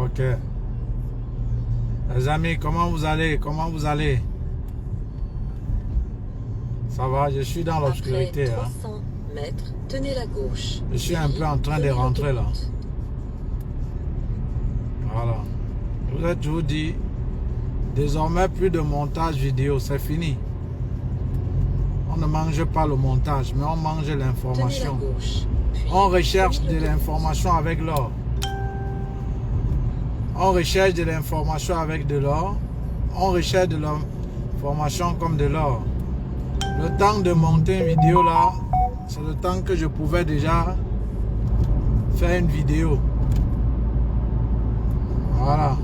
Ok. Les amis, comment vous allez? Comment vous allez? Ça va, je suis dans l'obscurité. Après 300 mètres, tenez la gauche. Je suis un peu en train de rentrer là. Voilà. Je vous dis, désormais plus de montage vidéo, c'est fini. On ne mange pas le montage, mais on mange l'information. On recherche de l'information avec l'or. On recherche de l'information avec de l'or. On recherche de l'information comme de l'or. Le temps de monter une vidéo là, c'est le temps que je pouvais déjà faire une vidéo. Voilà.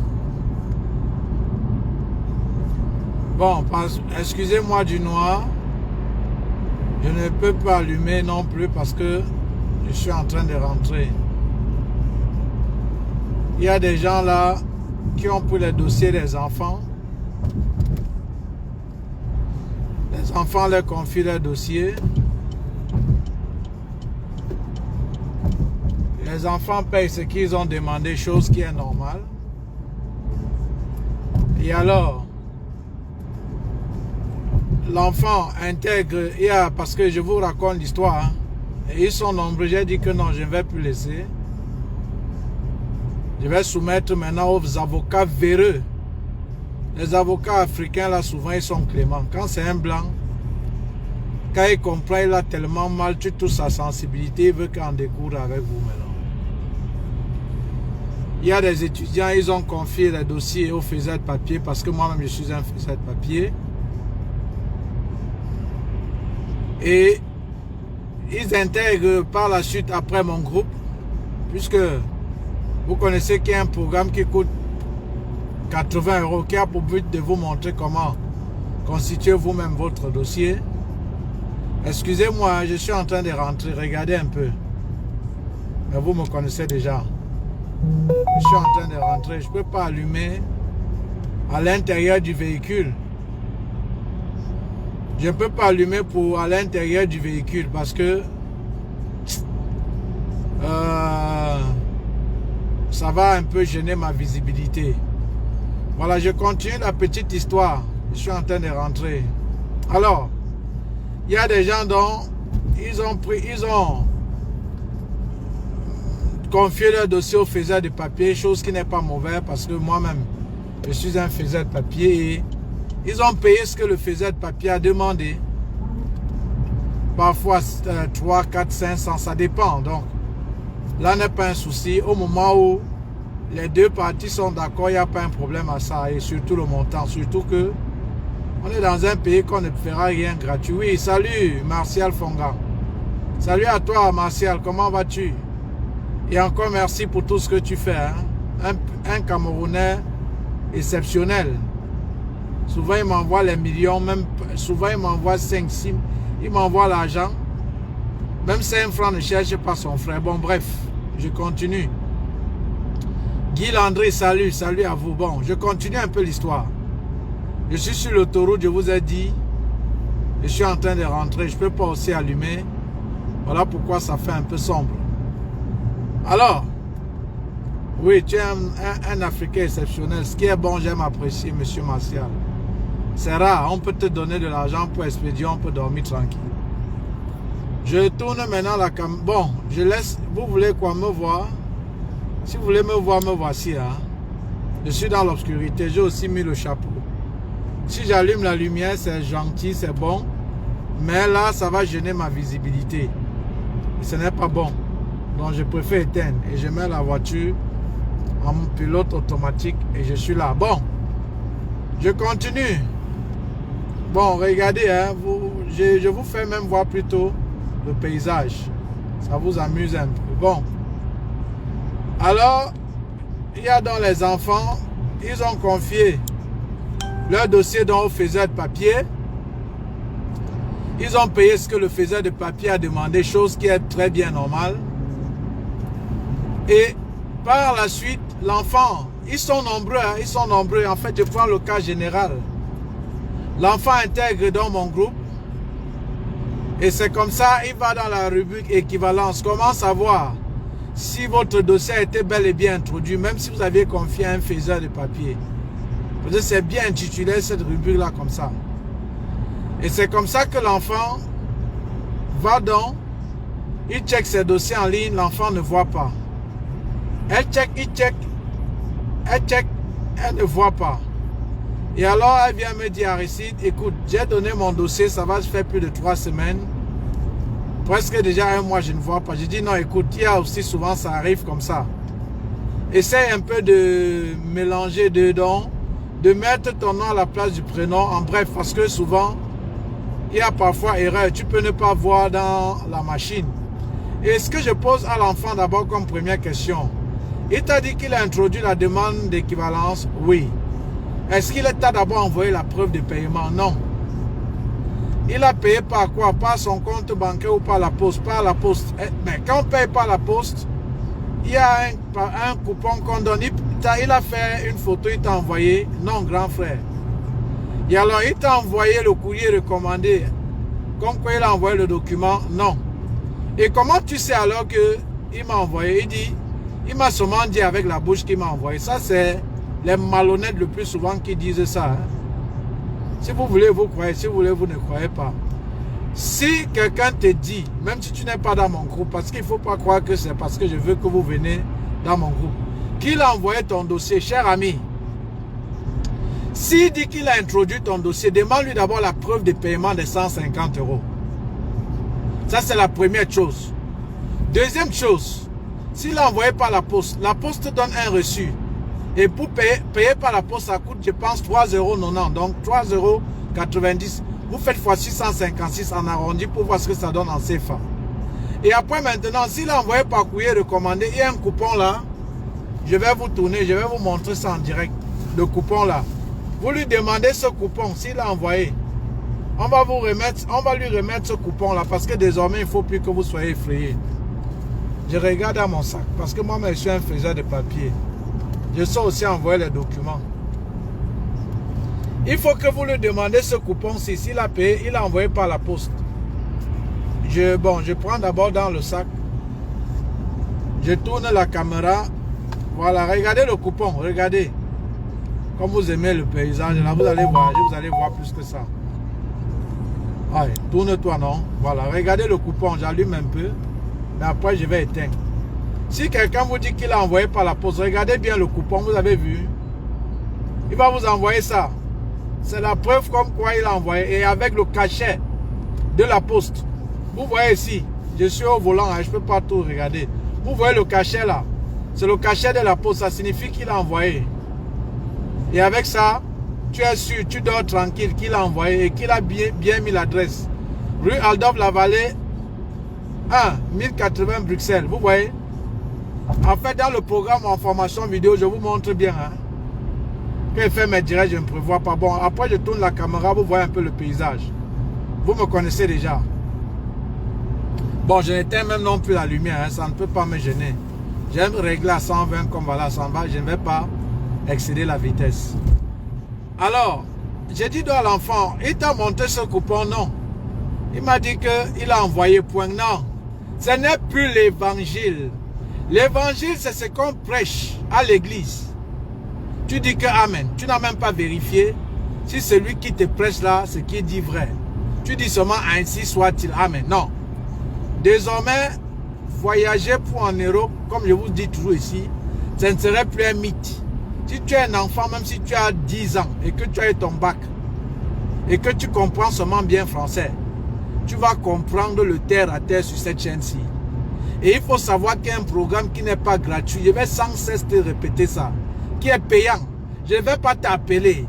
Bon, excusez-moi du noir. Je ne peux pas allumer non plus parce que je suis en train de rentrer. Il y a des gens là qui ont pris les dossiers des enfants. Les enfants leur confient leurs dossiers. Les enfants payent ce qu'ils ont demandé, chose qui est normale. Et alors, l'enfant intègre, parce que je vous raconte l'histoire, hein, et ils sont nombreux, j'ai dit que non, je ne vais plus laisser. Je vais soumettre maintenant aux avocats véreux. Les avocats africains, là, souvent, ils sont cléments. Quand c'est un blanc, quand il comprend, il a tellement mal, tu touches sa sensibilité, il veut qu'on découvre avec vous maintenant. Il y a des étudiants, ils ont confié les dossiers au faiseur de papier, parce que moi-même, je suis un faiseur de papier. Et ils intègrent par la suite après mon groupe, puisque vous connaissez qu'il y a un programme qui coûte 80 €, qui a pour but de vous montrer comment constituer vous-même votre dossier. Excusez-moi, je suis en train de rentrer, regardez un peu. Mais vous me connaissez déjà. Je suis en train de rentrer, je ne peux pas allumer à l'intérieur du véhicule. Je ne peux pas allumer à l'intérieur du véhicule parce que ça va un peu gêner ma visibilité. Voilà, je continue la petite histoire. Je suis en train de rentrer. Alors, il y a des gens dont ils ont confié leur dossier au faiseur de papier, chose qui n'est pas mauvaise parce que moi-même, je suis un faiseur de papier et ils ont payé ce que le faiseur de papier a demandé. Parfois 3, 4, 500, ça dépend. Donc, là n'est pas un souci. Au moment où les deux parties sont d'accord, il n'y a pas un problème à ça. Et surtout le montant. Surtout que on est dans un pays qu'on ne fera rien gratuit. Oui, salut Martial Fonga. Salut à toi Martial, comment vas-tu? Et encore merci pour tout ce que tu fais. Hein? Un Camerounais exceptionnel. Souvent, il m'envoie les millions, même souvent, il m'envoie 5, 6, il m'envoie l'argent. Même 5 francs ne cherche pas son frère. Bon, bref, je continue. Guy Landry, salut à vous. Bon, je continue un peu l'histoire. Je suis sur l'autoroute, je vous ai dit. Je suis en train de rentrer, je ne peux pas aussi allumer. Voilà pourquoi ça fait un peu sombre. Alors, oui, tu es un Africain exceptionnel. Ce qui est bon, j'aime apprécier, monsieur Martial. C'est rare, on peut te donner de l'argent pour expédier, on peut dormir tranquille. Je tourne maintenant la caméra. Bon, je laisse, vous voulez quoi, me voir? Si vous voulez me voir, me voici. Hein? Je suis dans l'obscurité, j'ai aussi mis le chapeau. Si j'allume la lumière, c'est gentil, c'est bon. Mais là, ça va gêner ma visibilité. Et ce n'est pas bon. Donc, je préfère éteindre. Et je mets la voiture en pilote automatique et je suis là. Bon, je continue. Bon, regardez, hein, je vous fais même voir plutôt le paysage. Ça vous amuse un peu. Bon. Alors, il y a dans les enfants, ils ont confié leur dossier dans le faiseur de papier. Ils ont payé ce que le faiseur de papier a demandé, chose qui est très bien normale. Et par la suite, l'enfant, ils sont nombreux, hein, ils sont nombreux. En fait, je prends le cas général. L'enfant intègre dans mon groupe. Et c'est comme ça, il va dans la rubrique équivalence. Comment savoir si votre dossier a été bel et bien introduit, même si vous aviez confié à un faiseur de papier. Parce que c'est bien intitulé cette rubrique-là comme ça. Et c'est comme ça que l'enfant va dans, il check ses dossiers en ligne, l'enfant ne voit pas. Elle check, elle ne voit pas. Et alors, elle vient me dire, Aristide, écoute, j'ai donné mon dossier, ça va se faire plus de 3 semaines. Presque déjà 1 mois, je ne vois pas. Je dis, non, écoute, il y a aussi souvent, ça arrive comme ça. Essaye un peu de mélanger dedans, de mettre ton nom à la place du prénom, en bref, parce que souvent, il y a parfois erreur. Tu peux ne pas voir dans la machine. Et ce que je pose à l'enfant d'abord comme première question, il t'a dit qu'il a introduit la demande d'équivalence? Oui. Est-ce qu'il t'a d'abord envoyé la preuve de paiement? Non. Il a payé par quoi? Par son compte bancaire ou par la poste? Par la poste. Mais quand on paye par la poste, il y a un coupon qu'on donne. Il a fait une photo, il t'a envoyé. Non, grand frère. Et alors, il t'a envoyé le courrier recommandé. Comme quoi il a envoyé le document? Non. Et comment tu sais alors qu'il m'a envoyé? Il m'a seulement dit avec la bouche qu'il m'a envoyé. Ça, c'est les malhonnêtes le plus souvent qui disent ça. Hein? Si vous voulez, vous croyez. Si vous voulez, vous ne croyez pas. Si quelqu'un te dit, même si tu n'es pas dans mon groupe, parce qu'il ne faut pas croire que c'est parce que je veux que vous venez dans mon groupe, qu'il a envoyé ton dossier, cher ami, s'il dit qu'il a introduit ton dossier, demande-lui d'abord la preuve de paiement de 150 €. Ça, c'est la première chose. Deuxième chose, s'il a envoyé par la poste donne un reçu. Et pour payer par la poste, ça coûte, je pense, 3,90 €. Donc, 3,90 €. Vous faites fois 656 en arrondi pour voir ce que ça donne en CFA. Et après, maintenant, s'il a envoyé par courrier recommandé, il y a un coupon là. Je vais vous tourner, je vais vous montrer ça en direct. Le coupon là. Vous lui demandez ce coupon, s'il a envoyé. On va lui remettre ce coupon là parce que désormais, il ne faut plus que vous soyez effrayés. Je regarde dans mon sac parce que moi, je suis un faiseur de papier. Je sais aussi envoyer les documents. Il faut que vous lui demandez ce coupon-ci. S'il a payé, il a envoyé par la poste. Je prends d'abord dans le sac. Je tourne la caméra. Voilà, regardez le coupon, regardez. Comme vous aimez le paysage, là, vous allez voir plus que ça. Allez, tourne-toi, non? Voilà, regardez le coupon, j'allume un peu. Mais après, je vais éteindre. Si quelqu'un vous dit qu'il a envoyé par la poste, regardez bien le coupon, vous avez vu. Il va vous envoyer ça. C'est la preuve comme quoi il a envoyé. Et avec le cachet de la poste. Vous voyez ici, je suis au volant, hein, je ne peux pas tout regarder. Vous voyez le cachet là. C'est le cachet de la poste, ça signifie qu'il a envoyé. Et avec ça, tu es sûr, tu dors tranquille qu'il a envoyé et qu'il a bien mis l'adresse. Rue Aldov Lavallée, 1 1080 Bruxelles. Vous voyez? En fait, dans le programme en formation vidéo, je vous montre bien. Hein. Quand je fais mes directs, je ne prévois pas. Bon, après, je tourne la caméra, vous voyez un peu le paysage. Vous me connaissez déjà. Bon, je n'éteins même non plus la lumière, hein, ça ne peut pas me gêner. J'aime régler à 120 comme voilà, 120, je ne vais pas excéder la vitesse. Alors, j'ai dit à l'enfant, il t'a montré ce coupon? Non. Il m'a dit qu'il a envoyé point. Non, ce n'est plus l'évangile. L'évangile, c'est ce qu'on prêche à l'église. Tu dis que Amen. Tu n'as même pas vérifié si celui qui te prêche là, ce qui dit vrai. Tu dis seulement ainsi soit-il. Amen. Non. Désormais, voyager pour en Europe, comme je vous dis toujours ici, ce ne serait plus un mythe. Si tu es un enfant, même si tu as 10 ans et que tu as eu ton bac et que tu comprends seulement bien français, tu vas comprendre le terre à terre sur cette chaîne-ci. Et il faut savoir qu'il y a un programme qui n'est pas gratuit. Je vais sans cesse te répéter ça. Qui est payant. Je ne vais pas t'appeler.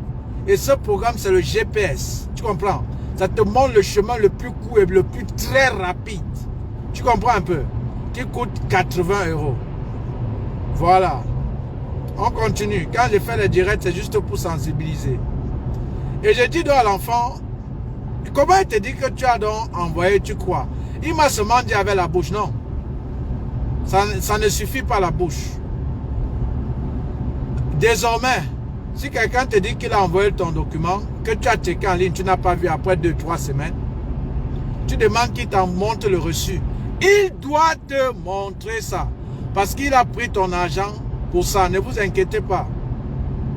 Et ce programme, c'est le GPS. Tu comprends? Ça te montre le chemin le plus court et le plus très rapide. Tu comprends un peu? Qui coûte 80 €. Voilà. On continue. Quand je fais les directs, c'est juste pour sensibiliser. Et je dis donc à l'enfant, comment il te dit que tu as donc envoyé, tu crois? Il m'a seulement dit avec la bouche, non. Ça ne suffit pas la bouche. Désormais, si quelqu'un te dit qu'il a envoyé ton document, que tu as checké en ligne, tu n'as pas vu après 2-3 semaines, tu demandes qu'il t'en montre le reçu. Il doit te montrer ça. Parce qu'il a pris ton argent pour ça. Ne vous inquiétez pas.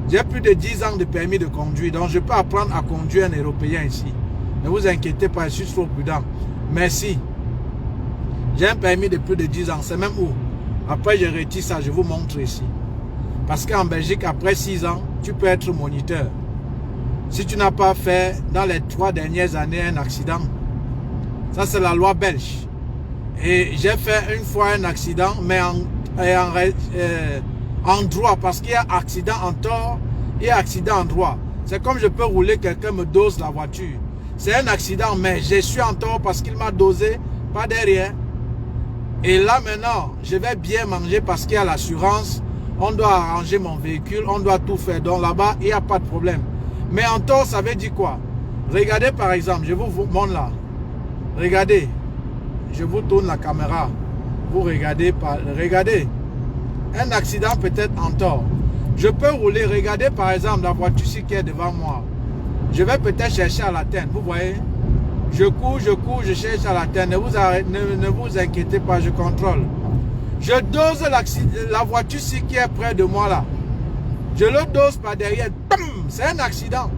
J'ai plus de 10 ans de permis de conduire. Donc je peux apprendre à conduire un Européen ici. Ne vous inquiétez pas, je suis trop prudent. Merci. J'ai un permis de plus de 10 ans. C'est même où? Après, je retire ça. Je vous montre ici. Parce qu'en Belgique, après 6 ans, tu peux être moniteur. Si tu n'as pas fait dans les 3 dernières années un accident. Ça, c'est la loi belge. Et j'ai fait une fois un accident, mais en droit. Parce qu'il y a accident en tort et accident en droit. C'est comme je peux rouler, quelqu'un me dose la voiture. C'est un accident, mais je suis en tort parce qu'il m'a dosé, pas derrière. Et là maintenant, je vais bien manger parce qu'il y a l'assurance. On doit arranger mon véhicule, on doit tout faire. Donc là-bas, il n'y a pas de problème. Mais en tort, ça veut dire quoi? Regardez par exemple, je vous montre là. Regardez. Je vous tourne la caméra. Vous regardez. Regardez. Un accident peut-être en tort. Je peux rouler. Regardez par exemple la voiture qui est devant moi. Je vais peut-être chercher à l'atteindre. Vous voyez? Je cours, je cherche à l'atteindre. Ne vous inquiétez pas, je contrôle. Je dose la voiture qui est près de moi là. Je le dose par derrière. C'est un accident.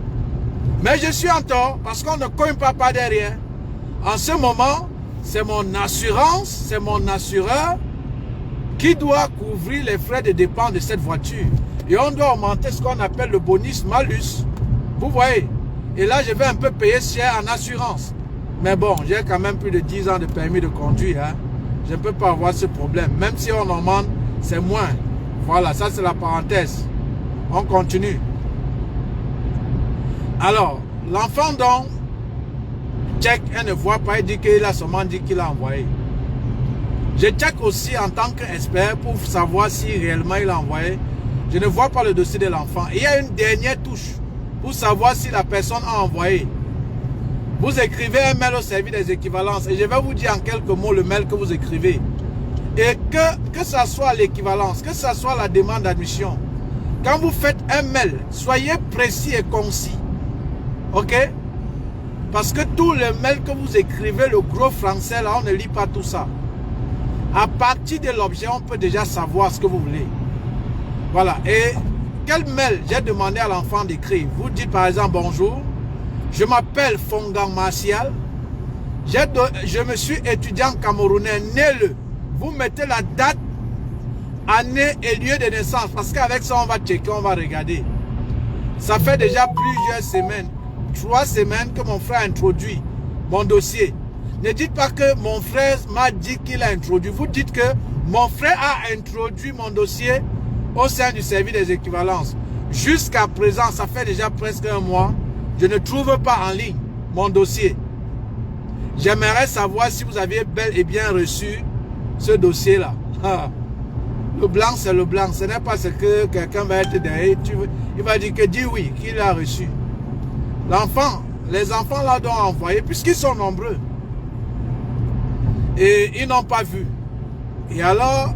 Mais je suis en tort parce qu'on ne cogne pas par derrière. En ce moment, c'est mon assurance, c'est mon assureur qui doit couvrir les frais de dépenses de cette voiture. Et on doit augmenter ce qu'on appelle le bonus-malus. Vous voyez? Et là, je vais un peu payer cher en assurance. Mais bon, j'ai quand même plus de 10 ans de permis de conduire. Hein. Je ne peux pas avoir ce problème. Même si on augmente, c'est moins. Voilà, ça c'est la parenthèse. On continue. Alors, l'enfant donc, check, elle ne voit pas, il dit qu'il a seulement dit qu'il a envoyé. Je check aussi en tant qu'expert pour savoir si réellement il a envoyé. Je ne vois pas le dossier de l'enfant. Il y a une dernière touche pour savoir si la personne a envoyé. Vous écrivez un mail au service des équivalences et je vais vous dire en quelques mots le mail que vous écrivez. Et que ça soit l'équivalence, que ça soit la demande d'admission. Quand vous faites un mail, soyez précis et concis. Ok? Parce que tous les mails que vous écrivez, le gros français, là, on ne lit pas tout ça. À partir de l'objet, on peut déjà savoir ce que vous voulez. Voilà. Et quel mail j'ai demandé à l'enfant d'écrire? Vous dites par exemple, bonjour, je m'appelle Fongang Martial. Je me suis étudiant camerounais, né le. Vous mettez la date, année et lieu de naissance. Parce qu'avec ça, on va checker, on va regarder. Ça fait déjà plusieurs semaines. 3 semaines que mon frère a introduit mon dossier. Ne dites pas que mon frère m'a dit qu'il a introduit. Vous dites que mon frère a introduit mon dossier au sein du service des équivalences. Jusqu'à présent, ça fait déjà presque un mois, je ne trouve pas en ligne mon dossier. J'aimerais savoir si vous aviez bel et bien reçu ce dossier-là. Le blanc, c'est le blanc. Ce n'est pas ce que quelqu'un va être derrière. Il va dire que dis oui, qu'il a reçu. L'enfant, les enfants là doivent envoyer, puisqu'ils sont nombreux. Et ils n'ont pas vu. Et alors,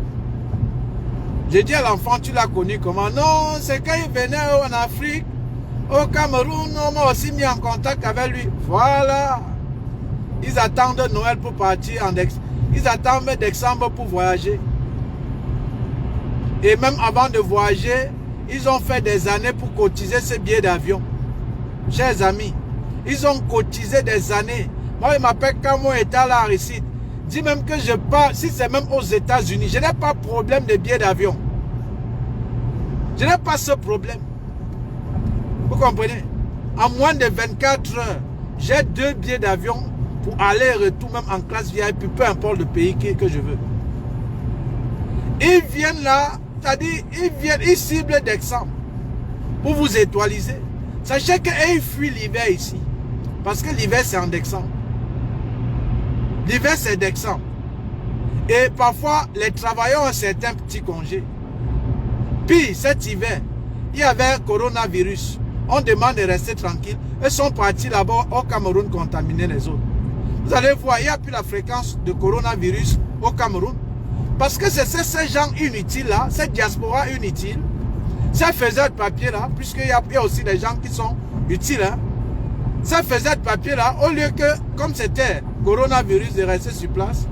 j'ai dit à l'enfant, tu l'as connu comment? Non, c'est quand il venait en Afrique, au Cameroun, on m'a aussi mis en contact avec lui. Voilà. Ils attendent Noël pour partir en décembre. Ils attendent décembre pour voyager. Et même avant de voyager, ils ont fait des années pour cotiser ces billets d'avion. Chers amis, ils ont cotisé des années. Moi, il m'appelle Camo État là, Aristide. Dis même que je pars, si c'est même aux États-Unis, je n'ai pas de problème de billets d'avion. Je n'ai pas ce problème. Vous comprenez? En moins de 24 heures, j'ai 2 billets d'avion pour aller et retour, même en classe VIP, peu importe le pays que je veux. Ils viennent là, c'est-à-dire, ils ciblent d'exemple pour vous étoiliser. Sachez qu'ils fuient l'hiver ici. Parce que l'hiver, c'est en décembre. L'hiver, c'est décembre. Et parfois, les travailleurs ont un certain petit congé. Puis, cet hiver, il y avait un coronavirus. On demande de rester tranquille. Ils sont partis là-bas au Cameroun contaminer les autres. Vous allez voir, il n'y a plus la fréquence de coronavirus au Cameroun. Parce que c'est ces gens inutiles-là, cette diaspora inutile, ces faiseurs de papier-là, puisqu'il y a aussi des gens qui sont utiles, hein. Ces faiseurs de papier-là, au lieu que, comme c'était coronavirus, de rester sur place,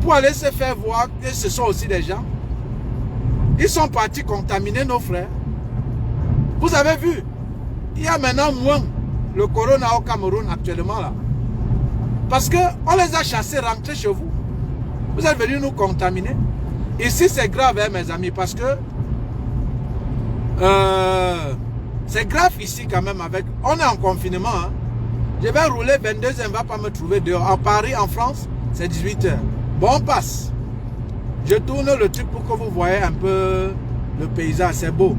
pour aller se faire voir que ce sont aussi des gens, Ils sont partis contaminer nos frères. Vous avez vu, il y a maintenant moins le corona au Cameroun actuellement là. Parce qu'on les a chassés, rentrés chez vous. Vous êtes venus nous contaminer. Ici c'est grave hein, mes amis, parce que c'est grave ici quand même. On est en confinement. Hein. Je vais rouler 22 heures, on ne va pas me trouver dehors. À Paris, en France, c'est 18 heures. Bon, on passe. Je tourne le truc pour que vous voyez un peu le paysage, c'est beau.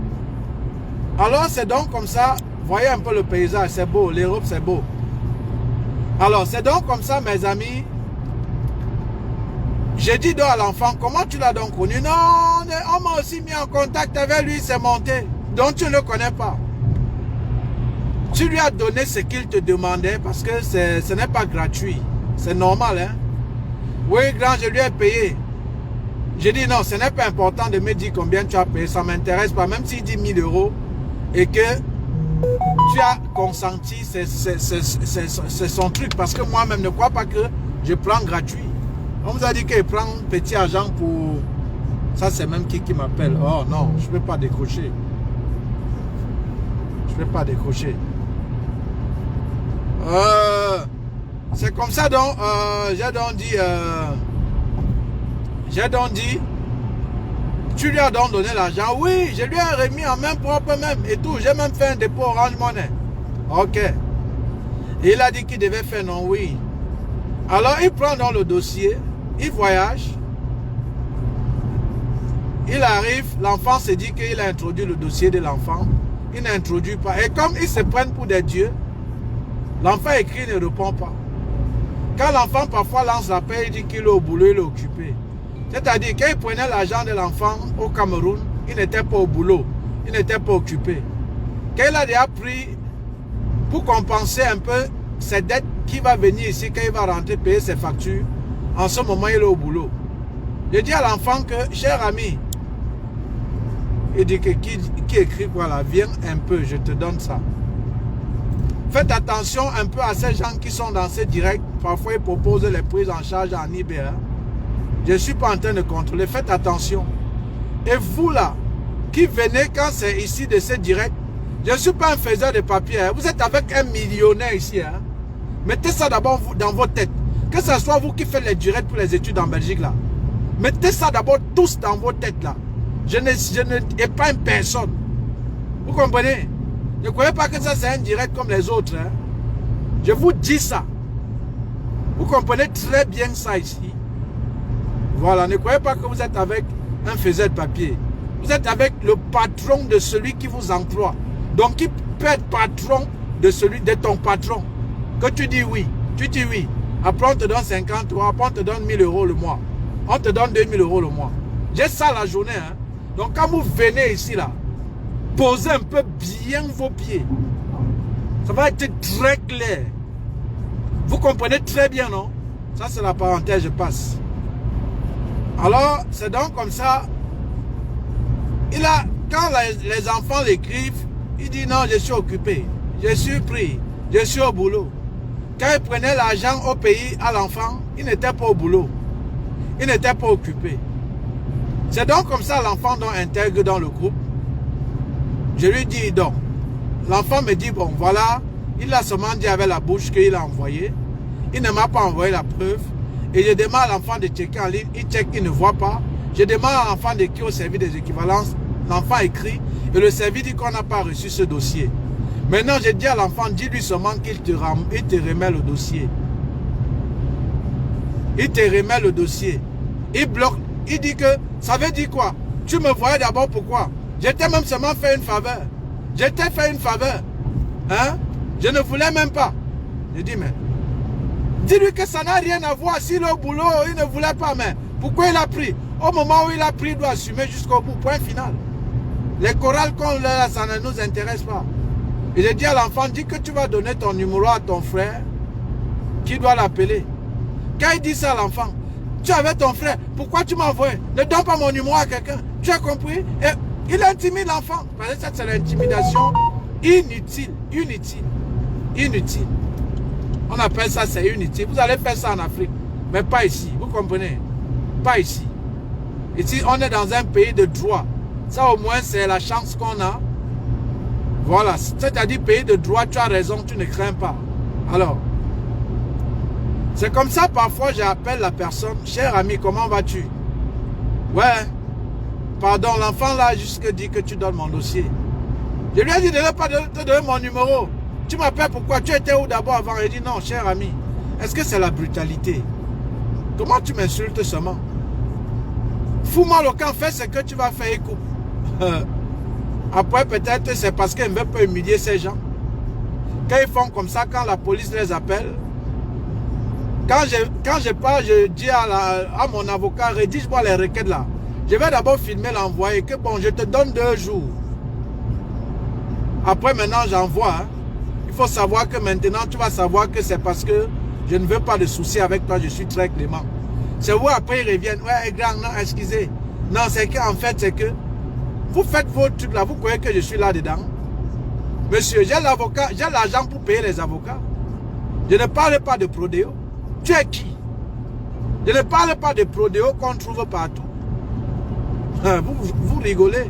Alors c'est donc comme ça, voyez un peu le paysage, c'est beau, l'Europe c'est beau. Alors c'est donc comme ça mes amis. J'ai dit donc à l'enfant, comment tu l'as donc connu? Non, on m'a aussi mis en contact avec lui, c'est monté. Donc tu ne le connais pas. Tu lui as donné ce qu'il te demandait parce que ce n'est pas gratuit. C'est normal hein. Oui grand, je lui ai payé. J'ai dit non, ce n'est pas important de me dire combien tu as payé, ça ne m'intéresse pas. Même s'il dit 1000 € et que tu as consenti, c'est son truc. Parce que moi-même ne crois pas que je prends gratuit. On vous a dit qu'il prend petit argent pour... Ça c'est même qui m'appelle. Oh non, je ne peux pas décrocher. Je ne peux pas décrocher. C'est comme ça donc, j'ai donc dit, tu lui as donc donné l'argent. Oui, je lui ai remis en main propre même et tout. J'ai même fait un dépôt Orange Money. Ok. Et il a dit qu'il devait faire non, oui. Alors il prend dans le dossier, il voyage. Il arrive, l'enfant se dit qu'il a introduit le dossier de l'enfant. Il n'introduit pas. Et comme ils se prennent pour des dieux, l'enfant écrit, il ne répond pas. Quand l'enfant parfois lance l'appel, il dit qu'il est au boulot, il est occupé. C'est-à-dire qu'il prenait l'argent de l'enfant au Cameroun, il n'était pas au boulot, il n'était pas occupé. Quand il a déjà pris pour compenser un peu ses dettes qui va venir ici, quand il va rentrer payer ses factures, en ce moment il est au boulot. Je dis à l'enfant que, cher ami, il dit que qui écrit quoi là, viens un peu, je te donne ça. Faites attention un peu à ces gens qui sont dans ces directs. Parfois, ils proposent les prises en charge en eBay. Hein. Je ne suis pas en train de contrôler. Faites attention. Et vous là, qui venez quand c'est ici de ces directs, je ne suis pas un faiseur de papier. Hein. Vous êtes avec un millionnaire ici. Hein. Mettez ça d'abord dans vos têtes. Que ce soit vous qui faites les directs pour les études en Belgique là. Mettez ça d'abord tous dans vos têtes là. Je n'épargne personne. Vous comprenez? Ne croyez pas que ça c'est un direct comme les autres. Hein? Je vous dis ça. Vous comprenez très bien ça ici. Voilà, ne croyez pas que vous êtes avec un faiseur de papier. Vous êtes avec le patron de celui qui vous emploie. Donc qui peut être patron de ton patron. Que tu dis oui. Tu dis oui. Après on te donne 50 €, après on te donne 1000 € le mois. On te donne 2000 € le mois. J'ai ça la journée. Hein? Donc quand vous venez ici là, posez un peu bien vos pieds. Ça va être très clair. Vous comprenez très bien, non? Ça, c'est la parenthèse, je passe. Alors, c'est donc comme ça. Quand les enfants l'écrivent, il dit non, je suis occupé. Je suis pris. Je suis au boulot. Quand il prenait l'argent au pays à l'enfant, il n'était pas au boulot. Il n'était pas occupé. C'est donc comme ça l'enfant intègre dans le groupe. Je lui dis donc, l'enfant me dit, bon voilà, il a seulement dit avec la bouche qu'il a envoyé. Il ne m'a pas envoyé la preuve. Et je demande à l'enfant de checker en ligne, il check, il ne voit pas. Je demande à l'enfant d'écrire au service des équivalences. L'enfant écrit et le service dit qu'on n'a pas reçu ce dossier. Maintenant, je dis à l'enfant, dis-lui seulement qu'il te remet le dossier. Il te remet le dossier. Il bloque, il dit que, ça veut dire quoi? Tu me voyais d'abord pourquoi? J'étais même seulement fait une faveur. J'étais fait une faveur. Hein? Je ne voulais même pas. Je dis, mais, dis-lui que ça n'a rien à voir. S'il est au boulot, il ne voulait pas, mais pourquoi il a pris? Au moment où il a pris, il doit assumer jusqu'au bout. Point final. Les chorales qu'on a, ça ne nous intéresse pas. Et j'ai dit à l'enfant, dis que tu vas donner ton numéro à ton frère qui doit l'appeler. Quand il dit ça à l'enfant, tu avais ton frère, pourquoi tu m'as envoyé? Ne donne pas mon numéro à quelqu'un. Tu as compris? Et il intimide l'enfant. Parce que ça, c'est l'intimidation inutile. Inutile. On appelle ça, c'est inutile. Vous allez faire ça en Afrique, mais pas ici. Vous comprenez? Pas ici. Ici, on est dans un pays de droit. Ça au moins c'est la chance qu'on a. Voilà, c'est-à-dire pays de droit, tu as raison, tu ne crains pas. Alors, c'est comme ça parfois j'appelle la personne, cher ami, comment vas-tu? Ouais, pardon, l'enfant là jusque dit que tu donnes mon dossier. Je lui ai dit de ne pas te donner mon numéro. Tu m'appelles pourquoi? Tu étais où d'abord avant? Il dit non, cher ami. Est-ce que c'est la brutalité? Comment tu m'insultes seulement? Fous-moi le camp, fais ce que tu vas faire et coupe. Après, peut-être c'est parce qu'ils ne veulent pas humilier ces gens. Quand ils font comme ça, quand la police les appelle, quand je pars, je dis à mon avocat, rédige-moi les requêtes là. Je vais d'abord filmer, l'envoyer, que bon, je te donne 2 jours. Après, maintenant, j'envoie. Hein. Il faut savoir que maintenant, tu vas savoir que c'est parce que je ne veux pas de soucis avec toi, je suis très clément. C'est où après ils reviennent, ouais, grand, non, excusez. Non, c'est qu'en fait, c'est que vous faites vos trucs là, vous croyez que je suis là-dedans? Monsieur, j'ai l'avocat, j'ai l'argent pour payer les avocats. Je ne parle pas de prodéo. Tu es qui? Je ne parle pas de prodéo qu'on trouve partout. Vous rigolez.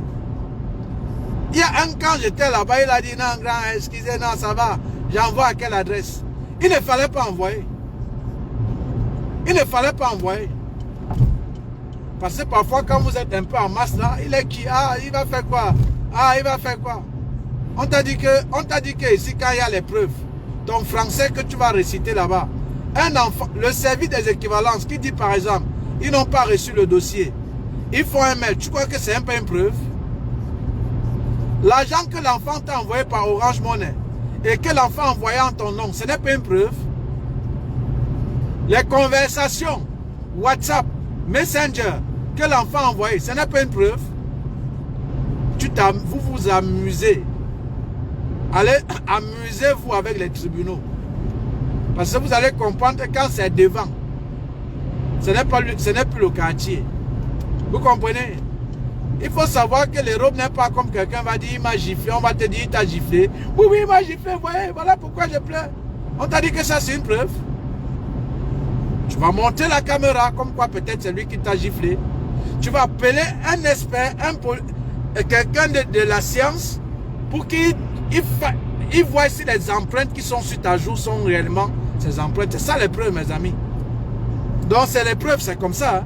Il y a un quand j'étais là-bas, il a dit non, grand, excusez, non, ça va. J'envoie à quelle adresse? Il ne fallait pas envoyer. Il ne fallait pas envoyer. Parce que parfois, quand vous êtes un peu en masse là, il est qui? Ah, il va faire quoi? Ah, il va faire quoi? On t'a dit que ici, quand il y a les preuves, ton français que tu vas réciter là-bas, un enfant, le service des équivalences qui dit par exemple, ils n'ont pas reçu le dossier, ils font un mail, tu crois que c'est un peu une preuve? L'argent que l'enfant t'a envoyé par Orange Money et que l'enfant a envoyé en ton nom, ce n'est pas une preuve. Les conversations, WhatsApp, Messenger, que l'enfant a envoyé, ce n'est pas une preuve. Vous vous amusez. Allez, amusez-vous avec les tribunaux. Parce que vous allez comprendre que quand c'est devant, ce n'est plus le quartier. Vous comprenez? Il faut savoir que l'Europe n'est pas comme quelqu'un va dire il m'a giflé, on va te dire il t'a giflé. Oui, oui, il m'a giflé, voyez, voilà pourquoi je pleure. On t'a dit que ça c'est une preuve. Tu vas monter la caméra, comme quoi peut-être c'est lui qui t'a giflé. Tu vas appeler un expert, quelqu'un de la science, pour qu'il voit si les empreintes qui sont sur ta joue sont réellement ces empreintes. C'est ça les preuves, mes amis. Donc c'est les preuves, c'est comme ça. Hein.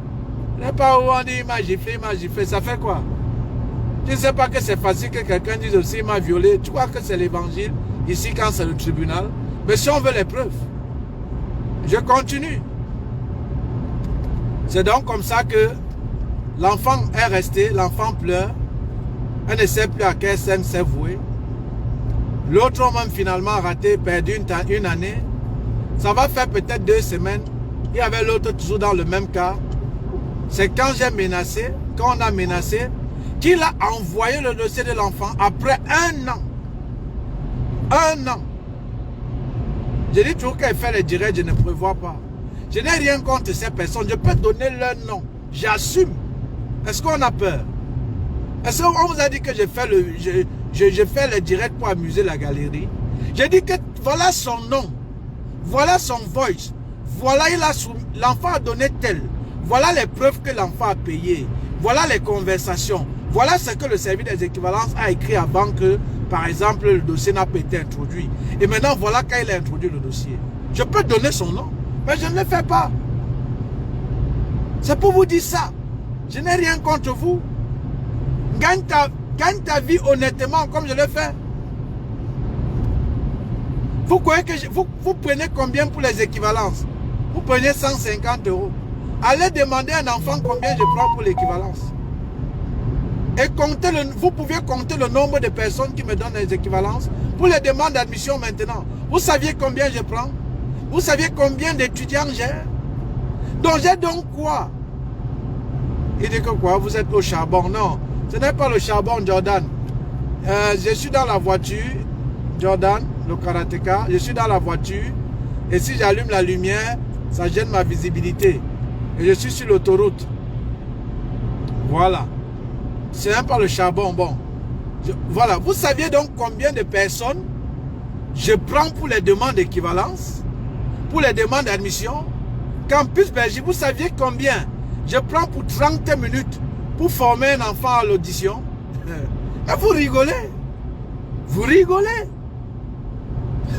n'est pas où on dit il m'a giflé, ça fait quoi? Tu ne sais pas que c'est facile que quelqu'un dise aussi il m'a violé. Tu crois que c'est l'évangile ici quand c'est le tribunal? Mais si on veut les preuves, je continue. C'est donc comme ça que l'enfant est resté, l'enfant pleure, elle ne sait plus à quelle scène s'est vouée. L'autre même finalement raté, perdu une année. Ça va faire peut-être 2 semaines. Il y avait l'autre toujours dans le même cas. C'est quand j'ai menacé, quand on a menacé, qu'il a envoyé le dossier de l'enfant après 1 an. 1 an. Je dis toujours qu'elle fait les directs, je ne prévois pas. Je n'ai rien contre ces personnes. Je peux donner leur nom. J'assume. Est-ce qu'on a peur? Est-ce qu'on vous a dit que je fais les directs pour amuser la galerie? J'ai dit que voilà son nom. Voilà son voice. Voilà, l'enfant a donné tel. Voilà les preuves que l'enfant a payées. Voilà les conversations. Voilà ce que le service des équivalences a écrit avant que, par exemple, le dossier n'a pas été introduit. Et maintenant, voilà quand il a introduit le dossier. Je peux donner son nom, mais je ne le fais pas. C'est pour vous dire ça. Je n'ai rien contre vous. Gagne ta vie honnêtement comme je le fais. Vous croyez que vous prenez combien pour les équivalences? Vous prenez 150 €. Allez demander à un enfant combien je prends pour l'équivalence. Et vous pouvez compter le nombre de personnes qui me donnent les équivalences pour les demandes d'admission maintenant. Vous saviez combien je prends? Vous saviez combien d'étudiants j'ai? Donc j'ai donc quoi? Il dit que quoi? Vous êtes au charbon? Non, ce n'est pas le charbon, Jordan. Je suis dans la voiture, Jordan, le karatéka. Je suis dans la voiture et si j'allume la lumière, ça gêne ma visibilité. Et je suis sur l'autoroute. Voilà. Ce n'est pas le charbon, bon. Voilà. Vous saviez donc combien de personnes je prends pour les demandes d'équivalence, pour les demandes d'admission? Campus Belgique, vous saviez combien je prends pour 30 minutes pour former un enfant à l'audition? Mais vous rigolez. Vous rigolez.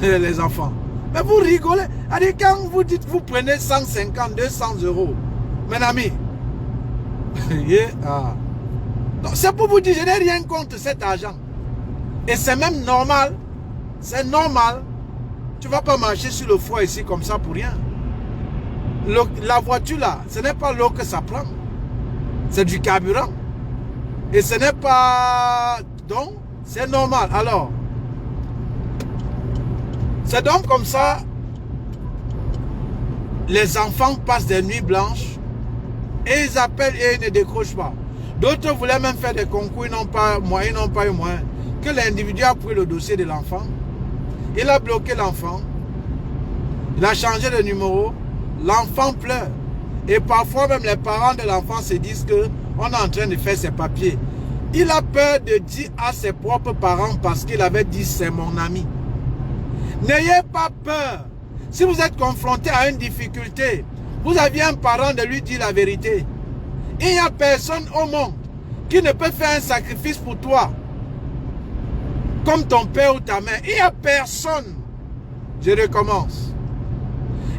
Les enfants. Mais vous rigolez. Allez, quand vous dites, vous prenez 150, 200 euros. Mes amis. C'est pour vous dire, je n'ai rien contre cet argent. Et c'est même normal. C'est normal. Tu ne vas pas marcher sur le foie ici comme ça pour rien. La voiture là, ce n'est pas l'eau que ça prend. C'est du carburant. Et ce n'est pas... Donc, c'est normal. Alors, c'est donc comme ça, les enfants passent des nuits blanches et ils appellent et ils ne décrochent pas. D'autres voulaient même faire des concours, ils n'ont pas eu moyen. Que l'individu a pris le dossier de l'enfant, il a bloqué l'enfant, il a changé de numéro, l'enfant pleure. Et parfois même les parents de l'enfant se disent qu'on est en train de faire ses papiers. Il a peur de dire à ses propres parents parce qu'il avait dit c'est mon ami. N'ayez pas peur. Si vous êtes confronté à une difficulté, vous aviez un parent de lui dire la vérité. Il n'y a personne au monde qui ne peut faire un sacrifice pour toi. Comme ton père ou ta mère. Il n'y a personne. Je recommence.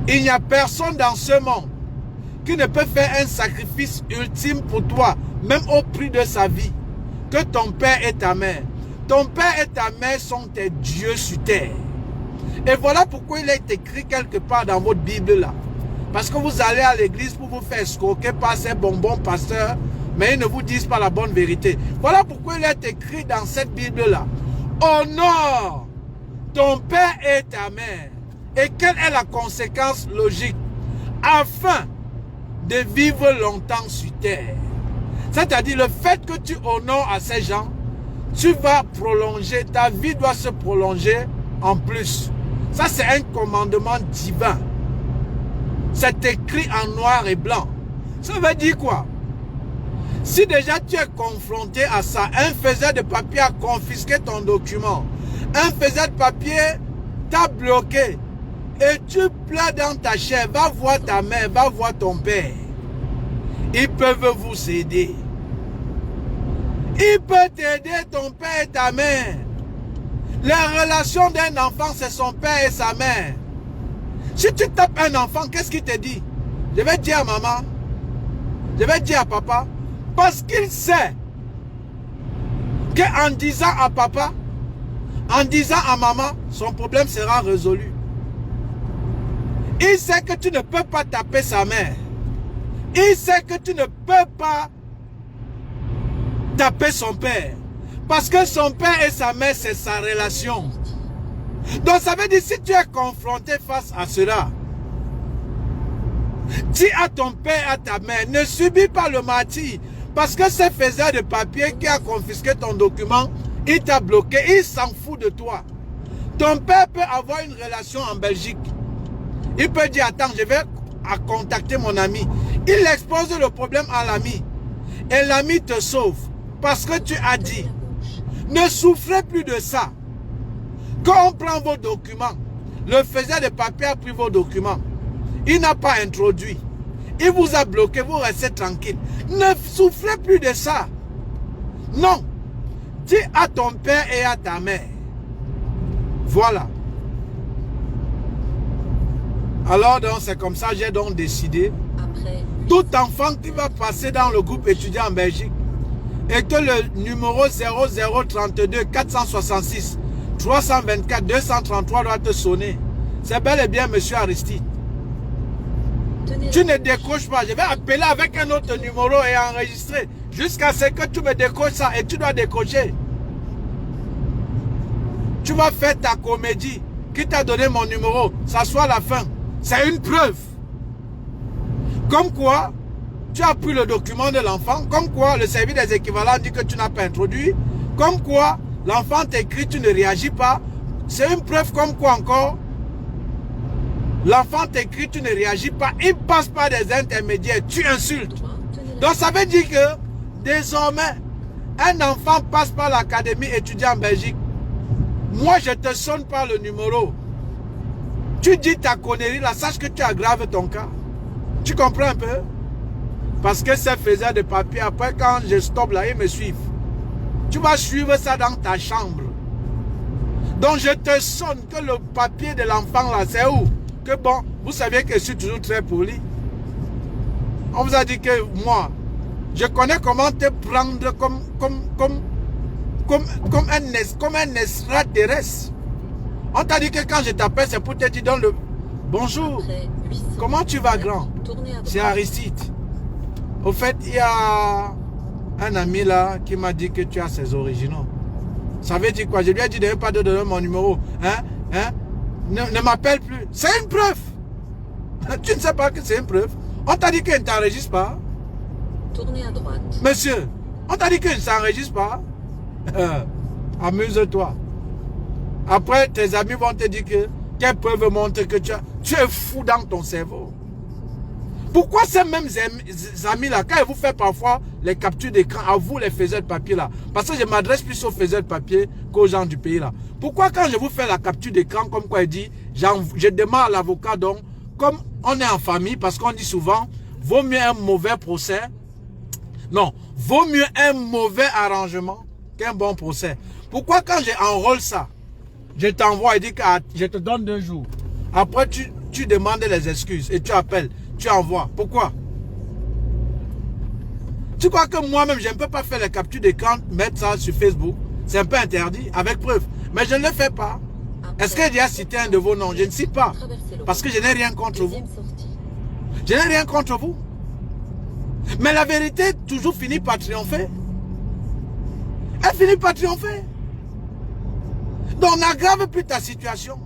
Il n'y a personne dans ce monde qui ne peut faire un sacrifice ultime pour toi, même au prix de sa vie, que ton père et ta mère. Ton père et ta mère sont tes dieux sur terre. Et voilà pourquoi il est écrit quelque part dans votre Bible là. Parce que vous allez à l'église pour vous faire escroquer par ces bonbons pasteurs, mais ils ne vous disent pas la bonne vérité. Voilà pourquoi il est écrit dans cette Bible là. Honore ton père et ta mère. Et quelle est la conséquence logique? Afin de vivre longtemps sur terre. C'est-à-dire le fait que tu honores à ces gens, tu vas prolonger, ta vie doit se prolonger en plus. Ça c'est un commandement divin. C'est écrit en noir et blanc. Ça veut dire quoi? Si déjà tu es confronté à ça, un faiseur de papier a confisqué ton document, un faiseur de papier t'a bloqué, et tu pleures dans ta chair, va voir ta mère, va voir ton père. Ils peuvent vous aider. Ils peuvent t'aider, ton père et ta mère. La relation d'un enfant, c'est son père et sa mère. Si tu tapes un enfant, qu'est-ce qu'il te dit? Je vais dire à maman, je vais dire à papa, parce qu'il sait qu'en disant à papa, en disant à maman, son problème sera résolu. Il sait que tu ne peux pas taper sa mère. Il sait que tu ne peux pas taper son père. Parce que son père et sa mère, c'est sa relation. Donc ça veut dire, si tu es confronté face à cela, dis à ton père, à ta mère, ne subis pas le martyre. Parce que ce faiseur de papier qui a confisqué ton document, il t'a bloqué, il s'en fout de toi. Ton père peut avoir une relation en Belgique. Il peut dire, attends, je vais contacter mon ami. Il expose le problème à l'ami. Et l'ami te sauve. Parce que tu as dit, ne souffrez plus de ça. Quand on prend vos documents, le faiseur de papier a pris vos documents. Il n'a pas introduit. Il vous a bloqué, vous restez tranquille. Ne souffrez plus de ça. Non. Dis à ton père et à ta mère. Voilà. Alors donc c'est comme ça, j'ai donc décidé. Tout enfant qui va passer dans le groupe étudiant en Belgique et que le numéro 0032 466 324 233 doit te sonner. C'est bel et bien monsieur Aristide. Tu ne décroches pas. Je vais appeler avec un autre numéro et enregistrer jusqu'à ce que tu me décroches ça et tu dois décrocher. Tu vas faire ta comédie qui t'a donné mon numéro. Ça soit la fin. C'est une preuve. Comme quoi, tu as pris le document de l'enfant. Comme quoi, le service des équivalents dit que tu n'as pas introduit. Comme quoi, l'enfant t'écrit, tu ne réagis pas. C'est une preuve comme quoi encore. L'enfant t'écrit, tu ne réagis pas. Il passe par des intermédiaires. Tu insultes. Donc ça veut dire que désormais, un enfant passe par l'académie étudiant en Belgique. Moi, je te sonne par le numéro. Tu dis ta connerie là, sache que tu aggraves ton cas. Tu comprends un peu? Parce que ces faiseurs de papier, après quand je stoppe là, ils me suivent. Tu vas suivre ça dans ta chambre. Donc je te sonne que le papier de l'enfant là, c'est où? Que bon, vous savez que je suis toujours très poli. On vous a dit que moi, je connais comment te prendre comme un extraterrestre. On t'a dit que quand je t'appelle, c'est pour te dire dans le bonjour. Comment tu vas, grand? C'est Aristide. Au fait, il y a un ami là qui m'a dit que tu as ses originaux. Ça veut dire quoi? Je lui ai dit de ne pas te donner mon numéro. Ne m'appelle plus. C'est une preuve. Tu ne sais pas que c'est une preuve. On t'a dit qu'il ne t'enregistre pas. Tournez à droite. Monsieur, on t'a dit qu'il ne s'enregistre pas. Amuse-toi. Après, tes amis vont te dire que quelle preuve montre que tu es fou dans ton cerveau. Pourquoi ces mêmes amis-là, quand ils vous font parfois les captures d'écran, à vous les faiseurs de papier là, parce que je m'adresse plus aux faiseurs de papier qu'aux gens du pays là. Pourquoi quand je vous fais la capture d'écran, comme quoi il dit, je demande à l'avocat, donc, comme on est en famille, parce qu'on dit souvent, vaut mieux un mauvais procès, non, vaut mieux un mauvais arrangement qu'un bon procès. Pourquoi quand j'enrôle ça, je t'envoie et dis que je te donne 2 jours. Après, tu demandes les excuses et tu appelles, tu envoies. Pourquoi? Tu crois que moi-même, je ne peux pas faire les captures d'écran, mettre ça sur Facebook? C'est un peu interdit, avec preuve. Mais je ne le fais pas. Est-ce que j'ai déjà cité un de vos noms? Je ne cite pas. Parce que je n'ai rien contre vous. Je n'ai rien contre vous. Mais la vérité toujours finit par triompher. Elle finit par triompher. Donc n'aggrave plus ta situation.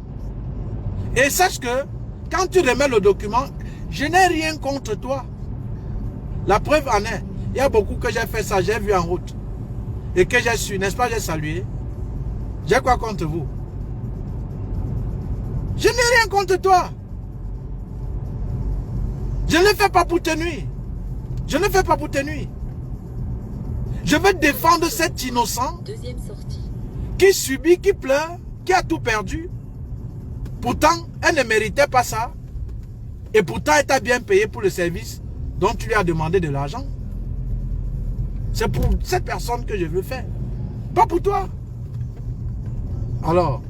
Et sache que quand tu remets le document, je n'ai rien contre toi. La preuve en est. Il y a beaucoup que j'ai fait ça, j'ai vu en route. Et que j'ai su, n'est-ce pas, j'ai salué. J'ai quoi contre vous? Je n'ai rien contre toi. Je ne le fais pas pour te nuire. Je ne le fais pas pour te nuire. Je veux défendre cet innocent qui subit, qui pleure, qui a tout perdu. Pourtant, elle ne méritait pas ça. Et pourtant, elle t'a bien payé pour le service dont tu lui as demandé de l'argent. C'est pour cette personne que je veux faire. Pas pour toi. Alors,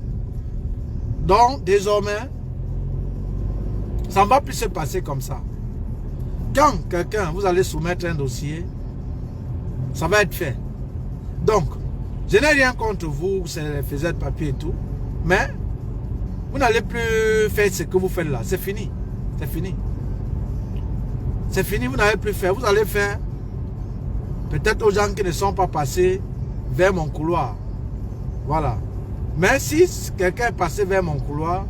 donc, désormais, ça ne va plus se passer comme ça. Quand quelqu'un, vous allez soumettre un dossier, ça va être fait. Donc, je n'ai rien contre vous, c'est les faiseurs de papier et tout, mais vous n'allez plus faire ce que vous faites là. C'est fini. C'est fini. C'est fini, vous n'allez plus faire. Vous allez faire peut-être aux gens qui ne sont pas passés vers mon couloir. Voilà. Mais si quelqu'un est passé vers mon couloir,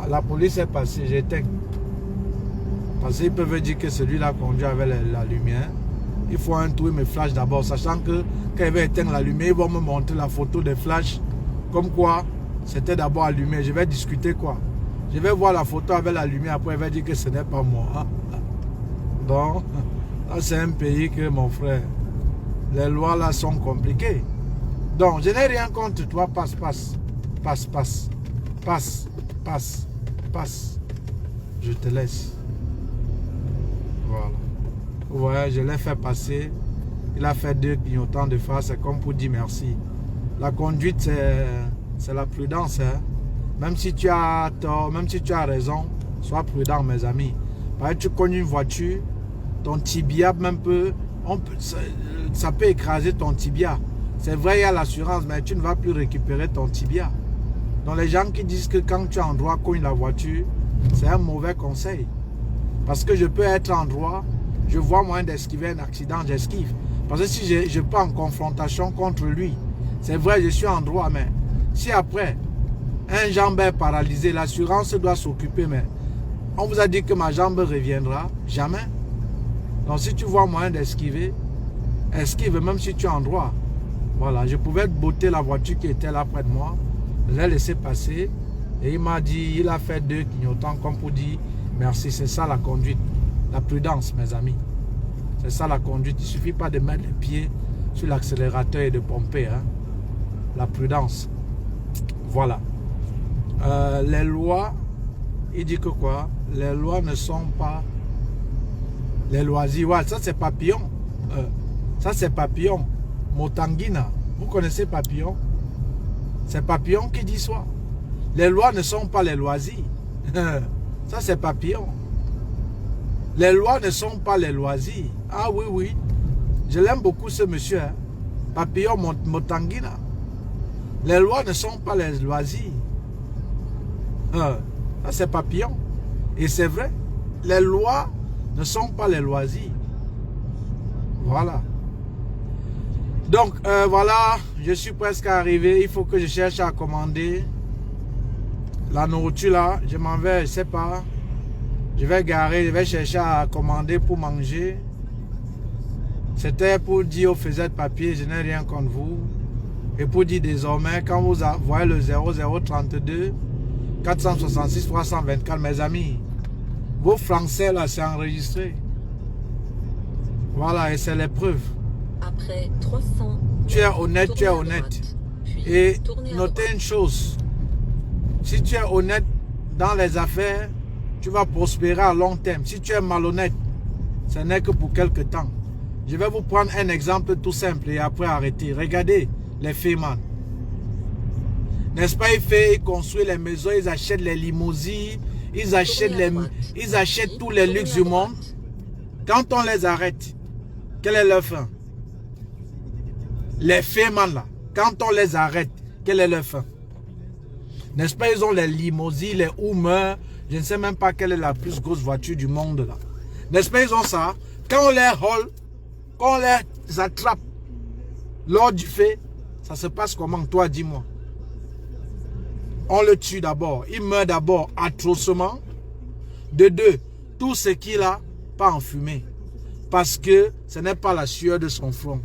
la police est passée, j'éteins. Parce qu'ils peuvent dire que celui-là conduit avec la lumière. Il faut un tour, il me flash d'abord, sachant que quand il va éteindre la lumière, ils vont me montrer la photo des flashs. Comme quoi, c'était d'abord allumé. Je vais discuter quoi? Je vais voir la photo avec la lumière, après il va dire que ce n'est pas moi. Donc, là c'est un pays que, mon frère, les lois là sont compliquées. Donc, je n'ai rien contre toi, passe, passe. Passe, passe. Passe, passe, passe. Je te laisse. Voilà. Ouais, je l'ai fait passer. Il a fait 2 clignotants de face. C'est comme pour dire merci. La conduite, c'est la prudence. Hein? Même si tu as tort, même si tu as raison, sois prudent, mes amis. Parce que tu conduis une voiture, ton tibia, même ça peut écraser ton tibia. C'est vrai, il y a l'assurance, mais tu ne vas plus récupérer ton tibia. Donc les gens qui disent que quand tu es en droit, cogne la voiture, c'est un mauvais conseil. Parce que je peux être en droit, je vois moyen d'esquiver un accident, j'esquive. Parce que si je peux en confrontation contre lui, c'est vrai, je suis en droit, mais si après, un jambe est paralysé, l'assurance doit s'occuper, mais on vous a dit que ma jambe reviendra, jamais. Donc si tu vois moyen d'esquiver, esquive même si tu es en droit. Voilà, je pouvais botter la voiture qui était là près de moi, je l'ai laissé passer, et il m'a dit, il a fait 2 clignotants comme pour dire merci. C'est ça la conduite, la prudence, mes amis. C'est ça la conduite. Il ne suffit pas de mettre les pieds sur l'accélérateur et de pomper. Hein. La prudence. Voilà. Les lois, il dit que quoi? Les lois ne sont pas les loisirs. Ouais, ça c'est papillon. Ça c'est papillon. Motangina. Vous connaissez Papillon? C'est Papillon qui dit ça. Les lois ne sont pas les loisirs. Ça, c'est Papillon. Les lois ne sont pas les loisirs. Ah oui, oui. Je l'aime beaucoup, ce monsieur. Hein? Papillon Motanguina. Les lois ne sont pas les loisirs. Ça, c'est Papillon. Et c'est vrai. Les lois ne sont pas les loisirs. Voilà. Donc, voilà. Je suis presque arrivé. Il faut que je cherche à commander la nourriture là. Je m'en vais, je sais pas. Je vais garer, je vais chercher à commander pour manger. C'était pour dire au faiseur de papier, je n'ai rien contre vous. Et pour dire désormais, quand vous voyez le 0032 466 324, mes amis, vos français là, c'est enregistré. Voilà, et c'est les preuves. Après 300. Tu es honnête, tu es honnête. Droite, Et tournez à notez droite. une chose. Si tu es honnête dans les affaires, tu vas prospérer à long terme. Si tu es malhonnête, ce n'est que pour quelque temps. Je vais vous prendre un exemple tout simple et après arrêter. Regardez les Feyman. N'est-ce pas, ils construisent les maisons, ils achètent les limousines, ils achètent tous les luxes du monde. Quand on les arrête, quelle est leur fin? Les Feyman là, quand on les arrête, quelle est leur fin? N'est-ce pas, ils ont les limousines, les Hummer, je ne sais même pas quelle est la plus grosse voiture du monde là. N'est-ce pas, ils ont ça? Quand on les hole, quand on les attrape lors du fait, ça se passe comment? Toi, dis-moi. On le tue d'abord, il meurt d'abord atrocement. De deux, tout ce qu'il a, pas en fumée. Parce que ce n'est pas la sueur de son front.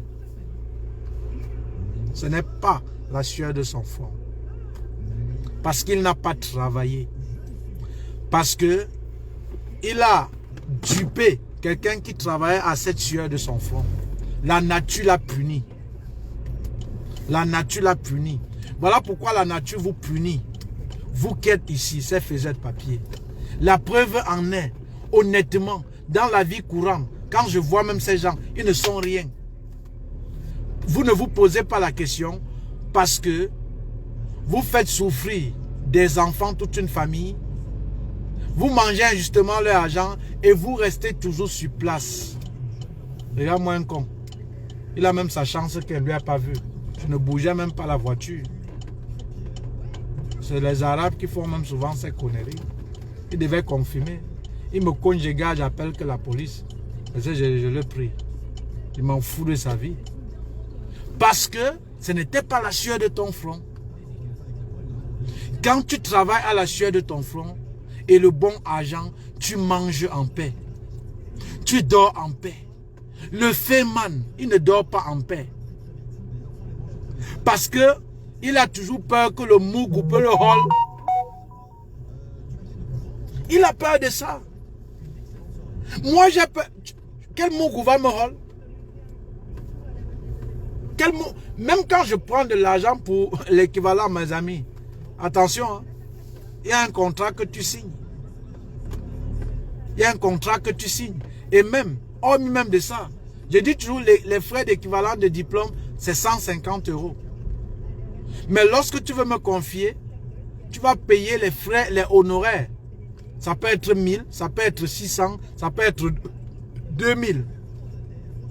Ce n'est pas la sueur de son front. Parce qu'il n'a pas travaillé. Parce que il a dupé quelqu'un qui travaillait à cette sueur de son front. La nature l'a puni. La nature l'a puni. Voilà pourquoi la nature vous punit. Vous qui êtes ici, ces faiseurs de papier. La preuve en est, honnêtement, dans la vie courante, quand je vois même ces gens, ils ne sont rien. Vous ne vous posez pas la question parce que vous faites souffrir des enfants, toute une famille. Vous mangez injustement leur argent et vous restez toujours sur place. Regarde-moi un con. Il a même sa chance qu'elle ne lui a pas vu. Je ne bougeais même pas la voiture. C'est les Arabes qui font même souvent ces conneries. Ils devaient confirmer. Il me conjugue, j'appelle que la police. Je le prie. Il m'en fout de sa vie. Parce que ce n'était pas la sueur de ton front. Quand tu travailles à la sueur de ton front et le bon argent, tu manges en paix. Tu dors en paix. Le Feyman, il ne dort pas en paix. Parce que il a toujours peur que le Mougou peut le hol. Il a peur de ça. Moi, j'ai peur. Quel Mougou va me hol? Même quand je prends de l'argent pour l'équivalent, mes amis, attention, hein, il y a un contrat que tu signes. Il y a un contrat que tu signes. Et même, hormis même de ça, je dis toujours les frais d'équivalent de diplôme, c'est 150 €. Mais lorsque tu veux me confier, tu vas payer les frais, les honoraires. Ça peut être 1000, ça peut être 600, ça peut être 2000.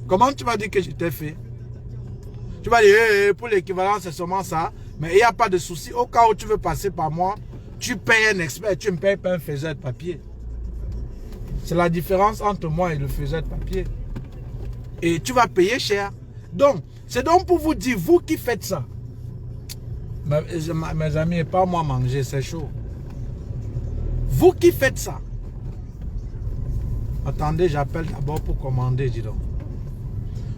Comment tu vas dire que je t'ai fait? Tu vas dire, pour l'équivalent, c'est seulement ça. Mais il n'y a pas de souci. Au cas où tu veux passer par moi, tu payes un expert, tu ne payes pas un faiseur de papier. C'est la différence entre moi et le faiseur de papier. Et tu vas payer cher. Donc, c'est donc pour vous dire, vous qui faites ça, mes amis, pas moi manger, c'est chaud. Vous qui faites ça, attendez, j'appelle d'abord pour commander, dis donc.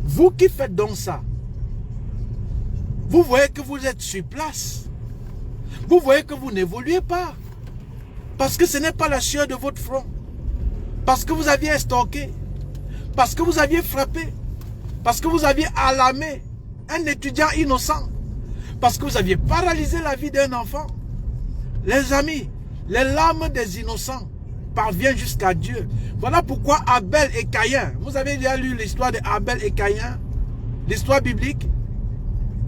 Vous qui faites donc ça, vous voyez que vous êtes sur place. Vous voyez que vous n'évoluez pas. Parce que ce n'est pas la sueur de votre front. Parce que vous aviez estorqué. Parce que vous aviez frappé. Parce que vous aviez alarmé un étudiant innocent. Parce que vous aviez paralysé la vie d'un enfant. Les amis, les larmes des innocents parviennent jusqu'à Dieu. Voilà pourquoi Abel et Caïn, vous avez déjà lu l'histoire d'Abel et Caïn, l'histoire biblique.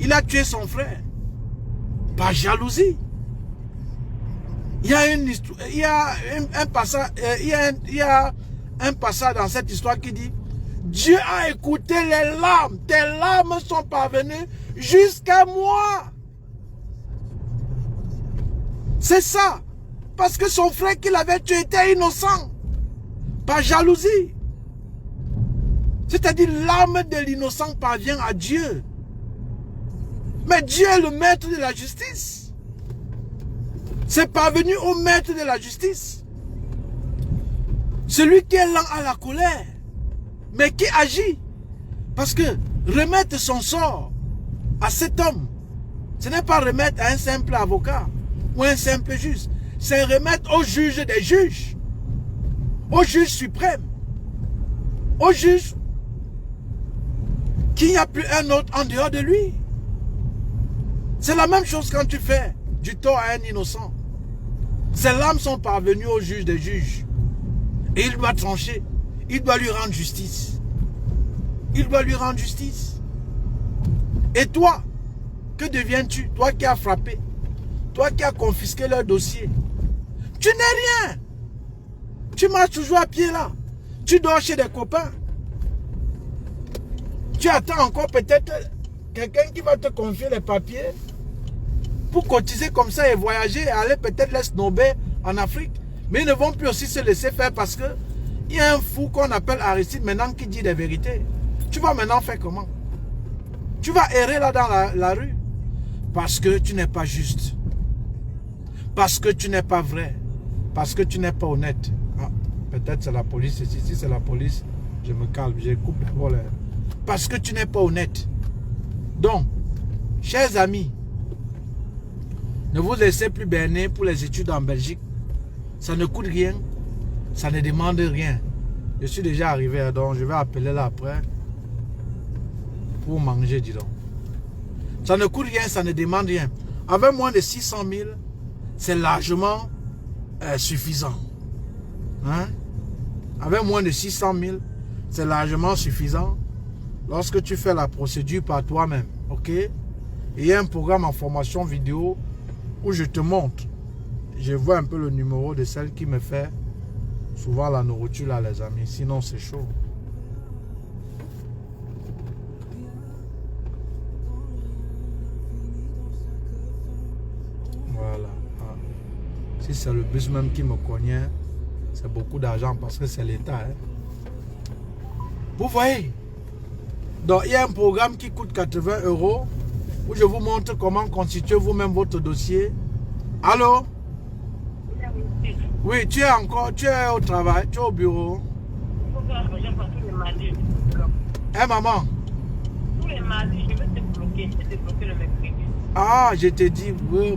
Il a tué son frère. Par jalousie. Il y a une histoire, il y a un passage, il y a un passage dans cette histoire qui dit: Dieu a écouté les larmes, tes larmes sont parvenues jusqu'à moi. C'est ça. Parce que son frère qu'il avait tué était innocent. Par jalousie. C'est-à-dire l'âme de l'innocent parvient à Dieu. Mais Dieu est le maître de la justice. C'est parvenu au maître de la justice. Celui qui est lent à la colère, mais qui agit. Parce que remettre son sort à cet homme, ce n'est pas remettre à un simple avocat ou un simple juge. C'est remettre au juge des juges, au juge suprême, au juge qu'il n'y a plus un autre en dehors de lui. C'est la même chose quand tu fais du tort à un innocent. Ses larmes sont parvenues au juge des juges. Et il doit trancher. Il doit lui rendre justice. Il doit lui rendre justice. Et toi, que deviens-tu? Toi qui as frappé. Toi qui as confisqué leur dossier. Tu n'es rien. Tu marches toujours à pied là. Tu dors chez des copains. Tu attends encore peut-être quelqu'un qui va te confier les papiers pour cotiser comme ça et voyager et aller peut-être les snober en Afrique. Mais ils ne vont plus aussi se laisser faire parce que il y a un fou qu'on appelle Aristide maintenant qui dit des vérités. Tu vas maintenant faire comment? Tu vas errer là dans la rue parce que tu n'es pas juste. Parce que tu n'es pas vrai. Parce que tu n'es pas honnête. Ah, peut-être c'est la police ici. Si c'est la police, je me calme. Je coupe d'abord les... Parce que tu n'es pas honnête. Donc, chers amis, ne vous laissez plus berner pour les études en Belgique. Ça ne coûte rien. Ça ne demande rien. Je suis déjà arrivé, donc je vais appeler là après pour manger, dis donc. Ça ne coûte rien, ça ne demande rien. Avec moins de 600 000, c'est largement suffisant. Hein? Avec moins de 600 000, c'est largement suffisant lorsque tu fais la procédure par toi-même. Ok? Et il y a un programme en formation vidéo où je te montre. Je vois un peu le numéro de celle qui me fait souvent la nourriture là, les amis. Sinon, c'est chaud. Voilà. Ah. Si c'est le bus même qui me connaît, c'est beaucoup d'argent parce que c'est l'État. Hein. Vous voyez? Donc, il y a un programme qui coûte 80 € où je vous montre comment constituer vous-même votre dossier. Allô? Oui, tu es au travail, tu es au bureau. Hein, maman? Tous les mardis, je vais te bloquer. Je vais te bloquer le mercredi. Ah, je te dis, oui,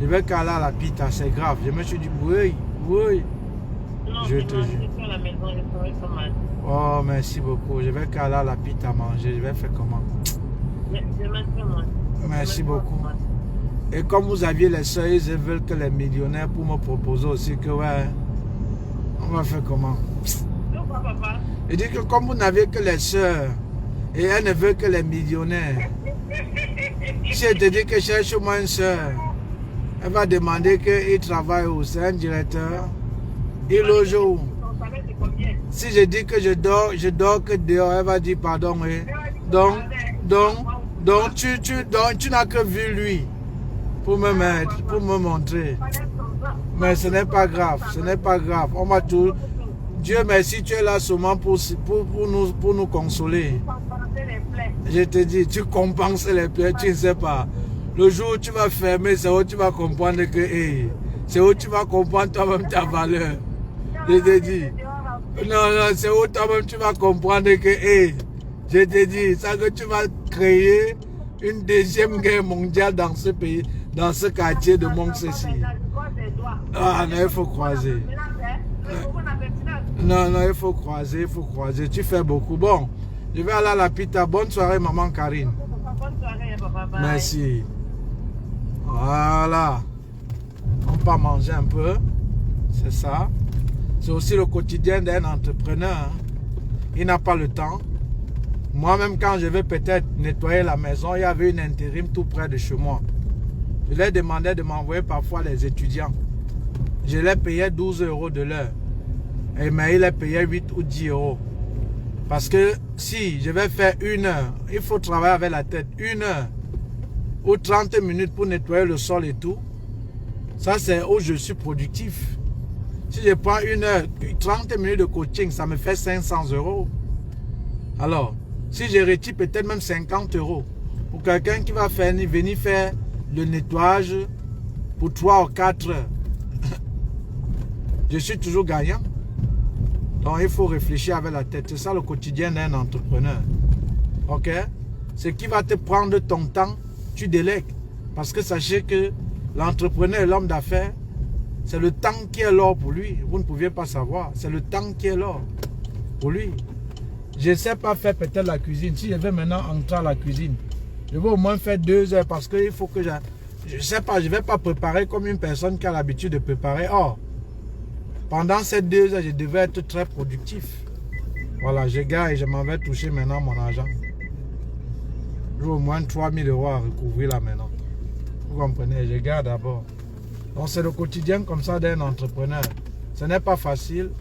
je vais caler à la pita, c'est grave. Je me suis dit, oui. Non, Je te jure. à la maison, je ferai ce mardi. Oh, merci beaucoup. Je vais caler à la pita à manger. Je vais faire comment? Je mettrai moi. Merci beaucoup. Et comme vous aviez les sœurs, ils veulent que les millionnaires pour me proposer aussi que, ouais, on va faire comment? Pourquoi, papa? Je dis que comme vous n'avez que les sœurs, et elles ne veulent que les millionnaires, si elle te dit que cherche-moi une sœur, elle va demander qu'il travaille où? C'est un directeur. Il loge où? Si je dis que je dors que dehors, elle va dire pardon, oui. Donc tu n'as que vu lui pour me mettre, pour me montrer. Mais ce n'est pas grave, ce n'est pas grave. On m'a tout. Dieu merci, tu es là seulement pour nous consoler. Je te dis, tu compenses les plaies, tu ne sais pas. Le jour où tu vas fermer, c'est où tu vas comprendre que, hey, c'est où tu vas comprendre toi-même ta valeur. Je te dis. Non, c'est où toi-même tu vas comprendre que, hey, je te dis, ça que tu vas créer une deuxième guerre mondiale dans ce pays, dans ce quartier de Mont-Cécile. Ah non, il faut croiser. Non, il faut croiser, Tu fais beaucoup. Bon, je vais aller à la pita. Bonne soirée, maman Karine. Bonne soirée, papa. Bye. Merci. Voilà. On peut manger un peu. C'est ça. C'est aussi le quotidien d'un entrepreneur. Il n'a pas le temps. Moi-même, quand je vais peut-être nettoyer la maison, il y avait une intérim tout près de chez moi. Je leur demandais de m'envoyer parfois les étudiants. Je les payais 12 € de l'heure. Mais il les payait 8 ou 10 €. Parce que si je vais faire 1 heure, il faut travailler avec la tête. 1 heure ou 30 minutes pour nettoyer le sol et tout. Ça, c'est où je suis productif. Si je prends 1 heure, 30 minutes de coaching, ça me fait 500 €. Alors, si je retire peut-être même 50 € pour quelqu'un qui va venir faire le nettoyage pour 3 ou 4 heures, je suis toujours gagnant. Donc, il faut réfléchir avec la tête. C'est ça le quotidien d'un entrepreneur. Ok? Ce qui va te prendre ton temps, tu délègues. Parce que sachez que l'entrepreneur, l'homme d'affaires, c'est le temps qui est l'or pour lui. Vous ne pouviez pas savoir. C'est le temps qui est l'or pour lui. Je ne sais pas faire peut-être la cuisine. Si je vais maintenant entrer à la cuisine, je vais au moins faire 2 heures parce qu'il faut que je ne sais pas, je ne vais pas préparer comme une personne qui a l'habitude de préparer. Or, pendant ces 2 heures, je devais être très productif. Voilà, je gagne et je m'en vais toucher maintenant mon argent. J'ai au moins 3 000 € à recouvrir là maintenant. Vous comprenez, je garde d'abord. Donc c'est le quotidien comme ça d'un entrepreneur. Ce n'est pas facile.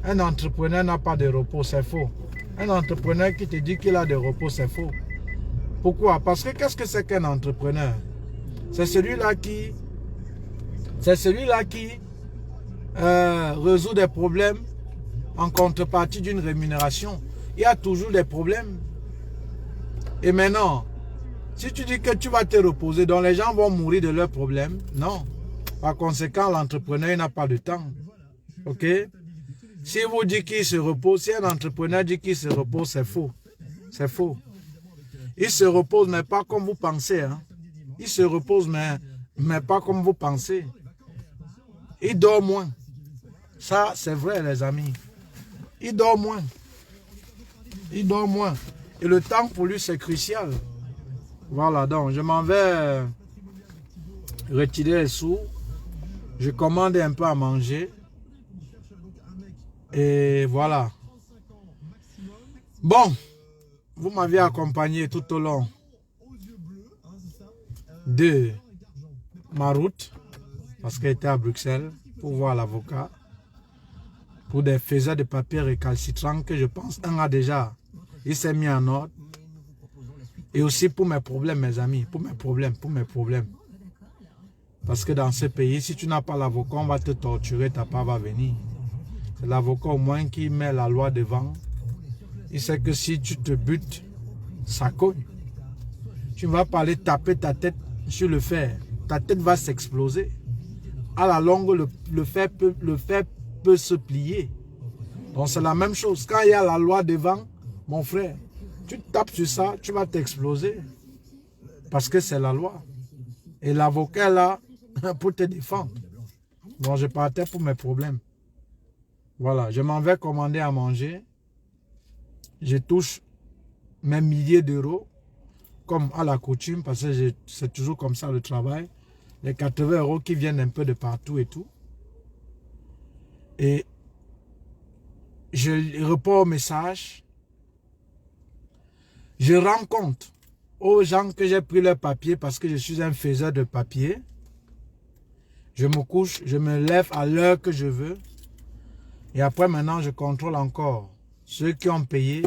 Un entrepreneur n'a pas de repos, c'est faux. Un entrepreneur qui te dit qu'il a de repos, c'est faux. Pourquoi? Parce que qu'est-ce que c'est qu'un entrepreneur? C'est celui-là qui résout des problèmes en contrepartie d'une rémunération. Il y a toujours des problèmes. Et maintenant, si tu dis que tu vas te reposer, donc les gens vont mourir de leurs problèmes, non. Par conséquent, l'entrepreneur n'a pas de temps. Ok? Si vous dites qu'il se repose, si un entrepreneur dit qu'il se repose, c'est faux. C'est faux. Il se repose, mais pas comme vous pensez. Hein. Il se repose, mais pas comme vous pensez. Il dort moins. Ça, c'est vrai, les amis. Il dort moins. Il dort moins. Et le temps pour lui, c'est crucial. Voilà, donc je m'en vais retirer les sous. Je commande un peu à manger. Et voilà. Bon, vous m'aviez accompagné tout au long de ma route, parce qu'elle était à Bruxelles, pour voir l'avocat, pour des faiseurs de papier récalcitrants que je pense un a déjà, il s'est mis en ordre. Et aussi pour mes problèmes, mes amis, pour mes problèmes. Parce que dans ce pays, si tu n'as pas l'avocat, on va te torturer, ta part va venir. C'est l'avocat au moins qui met la loi devant. Il sait que si tu te butes, ça cogne. Tu ne vas pas aller taper ta tête sur le fer. Ta tête va s'exploser. À la longue, le fer peut se plier. Donc c'est la même chose. Quand il y a la loi devant, mon frère, tu tapes sur ça, tu vas t'exploser. Parce que c'est la loi. Et l'avocat est là pour te défendre. Donc je partais pour mes problèmes. Voilà, je m'en vais commander à manger. Je touche mes milliers d'euros, comme à la coutume, parce que c'est toujours comme ça le travail. Les 80 € qui viennent un peu de partout et tout. Et je réponds au message. Je rends compte aux gens que j'ai pris leur papier parce que je suis un faiseur de papier. Je me couche, je me lève à l'heure que je veux. Et après, maintenant, je contrôle encore ceux qui ont payé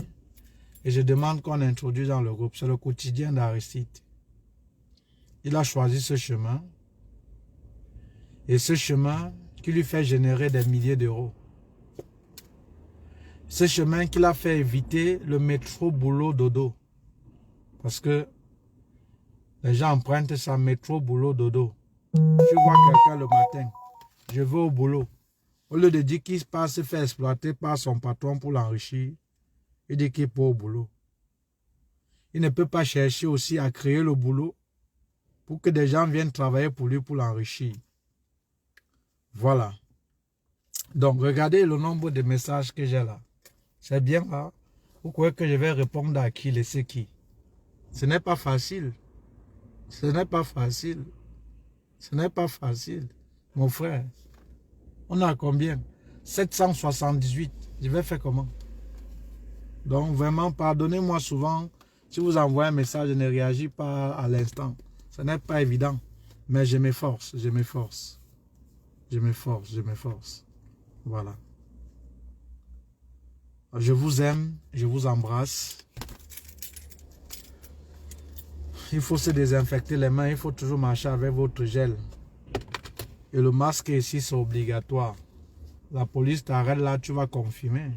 et je demande qu'on introduise dans le groupe. C'est le quotidien d'Aristide. Il a choisi ce chemin. Et ce chemin qui lui fait générer des milliers d'euros. Ce chemin qui l'a fait éviter le métro boulot dodo. Parce que les gens empruntent ça, métro boulot dodo. Tu vois quelqu'un le matin, je vais au boulot. Au lieu de dire qu'il passe se faire exploiter par son patron pour l'enrichir, il dit qu'il peut au boulot. Il ne peut pas chercher aussi à créer le boulot pour que des gens viennent travailler pour lui pour l'enrichir. Voilà. Donc, regardez le nombre de messages que j'ai là. C'est bien là. Vous croyez que je vais répondre à qui, laisser qui? Ce n'est pas facile. Ce n'est pas facile. Ce n'est pas facile. Mon frère, on a combien? 778. Je vais faire comment? Donc vraiment, pardonnez-moi souvent. Si vous envoyez un message, je ne réagis pas à l'instant. Ce n'est pas évident. Mais je m'efforce, je m'efforce. Je m'efforce, je m'efforce. Voilà. Je vous aime, je vous embrasse. Il faut se désinfecter les mains, il faut toujours marcher avec votre gel. Et le masque ici, c'est obligatoire. La police t'arrête là, tu vas confirmer.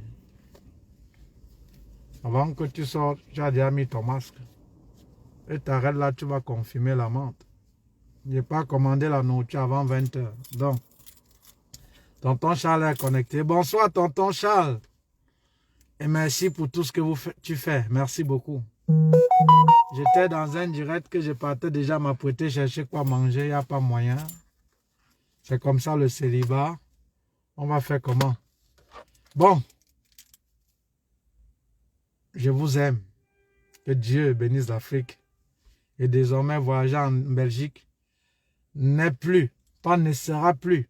Avant que tu sortes, tu as déjà mis ton masque. Et t'arrêtes là, tu vas confirmer l'amende. Je n'ai pas commandé la nourriture avant 20 h. Donc, tonton Charles est connecté. Bonsoir, tonton Charles. Et merci pour tout ce que tu fais. Merci beaucoup. J'étais dans un direct que je partais déjà m'apprêter chercher quoi manger. Il n'y a pas moyen. C'est comme ça le célibat. On va faire comment? Bon. Je vous aime. Que Dieu bénisse l'Afrique. Et désormais, voyager en Belgique n'est plus, pas ne sera plus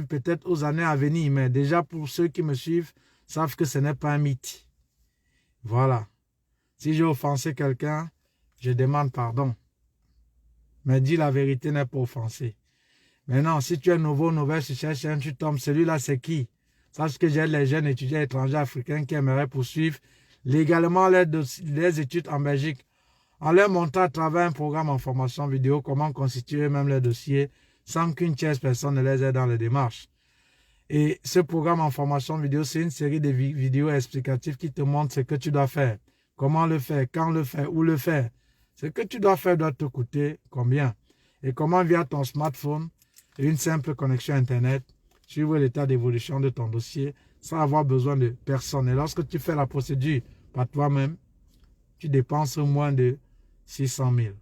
peut-être aux années à venir, mais déjà pour ceux qui me suivent, savent que ce n'est pas un mythe. Voilà. Si j'ai offensé quelqu'un, je demande pardon. Mais dis la vérité n'est pas offensé. Maintenant, si tu es nouveau, nouvelle sur cette chaîne, tu tombes, celui-là c'est qui? Sache que j'ai les jeunes étudiants étrangers africains qui aimeraient poursuivre légalement les études en Belgique, en leur montrant à travers un programme en formation vidéo comment constituer même les dossiers sans qu'une tierce personne ne les aide dans les démarches. Et ce programme en formation vidéo, c'est une série de vidéos explicatives qui te montrent ce que tu dois faire, comment le faire, quand le faire, où le faire. Ce que tu dois faire doit te coûter combien et comment via ton smartphone et une simple connexion Internet, suivre l'état d'évolution de ton dossier sans avoir besoin de personne. Et lorsque tu fais la procédure par toi-même, tu dépenses moins de 600 000.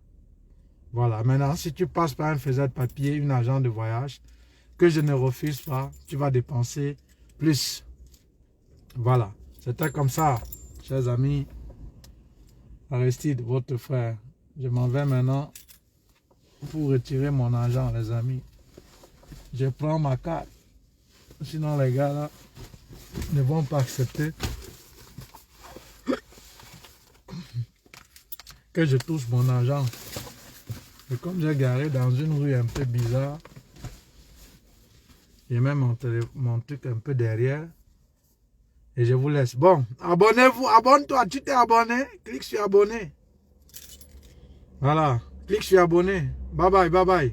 Voilà. Maintenant, si tu passes par un faiseur de papier, une agent de voyage, que je ne refuse pas, tu vas dépenser plus. Voilà. C'était comme ça, chers amis. Aristide, votre frère. Je m'en vais maintenant pour retirer mon argent, les amis. Je prends ma carte. Sinon, les gars là ne vont pas accepter que je touche mon argent. Et comme j'ai garé dans une rue un peu bizarre, j'ai même mon truc un peu derrière. Et je vous laisse. Bon, abonnez-vous, abonne-toi. Tu t'es abonné? Clique sur abonner. Voilà, clique sur abonner. Bye bye, bye bye.